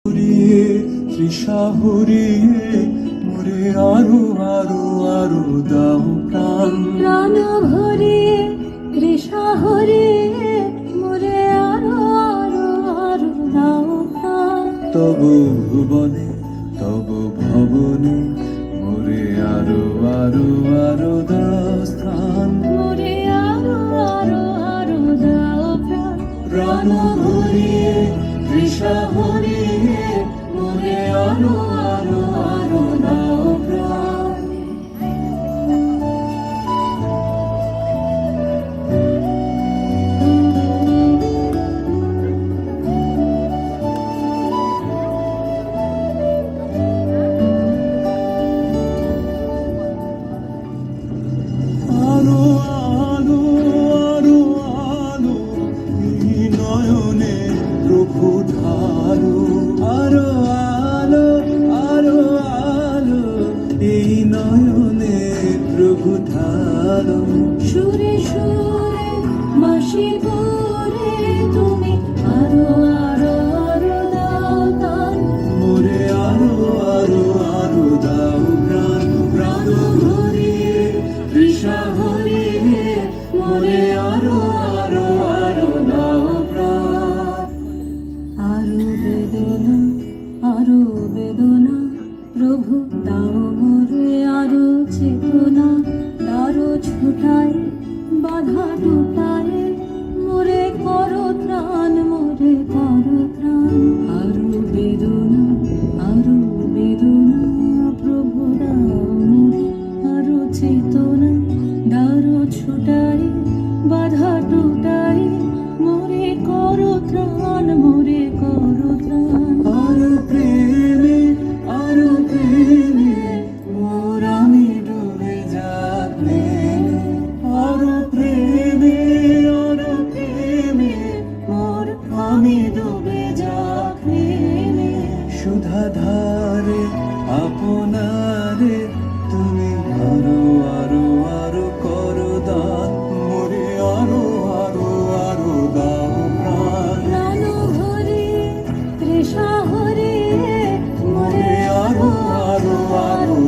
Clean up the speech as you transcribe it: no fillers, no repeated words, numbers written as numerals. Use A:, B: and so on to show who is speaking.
A: তৃষা হরিয়ে মোরে আরো আরো আরো দাও প্রাণ।
B: প্রাণ ভরিয়ে তৃষা হরিয়ে মোরে আরো আরো আরো দাও প্রাণ।
A: তব ভুবনে তব ভবনে মোরে আরো আরো আরো দাও স্থান।
B: মোরে আরো আরো আরো দাও প্রাণ।
A: প্রাণ ভরিয়ে তৃষা হরিয়ে মোরে আরো আরো আরো দাও প্রাণ। আলো আলো আলো আলো এই নয়নে প্রভু ঢালো। আরো আলো আলো আলো এই নয়নে প্রভু ঢালো।
B: সুরে সুরে বাঁশি ভরে তুমি আরো আরো আরো দাও দান।
A: মোরে আরো আরো আরো দাও প্রাণ। প্রাণ ভরিয়ে তৃষা হরিয়ে মোরে আরো আরো আরো দাও প্রাণ।
B: আরো বেদনা প্রভু দাও মোরে আরো চেতনা। তারো ছুটায় বাধা টুটায় মোরে করো ত্রাণ, মোরে করো ত্রাণ। আরো বেদনা প্রভু দাও মোরে আরো চেতনা। দারো ছুটায় বাধা টুটায় মোরে করো ত্রাণ, মোরে করো ত্রাণ।
A: আরো প্রেমে মোর আমি ডুবে যাক প্রেমে। আরো প্রেমে মোর আমি ডুবে যাক প্রেমে। সুধা ধারে আপনারে তুমি আরো আরো আরো করো দান। মোরে আরো আরো আরো দাও প্রাণ।
B: প্রাণ ভরিয়ে তৃষা হরিয়ে মোরে
A: মোরে আরো আরো আরো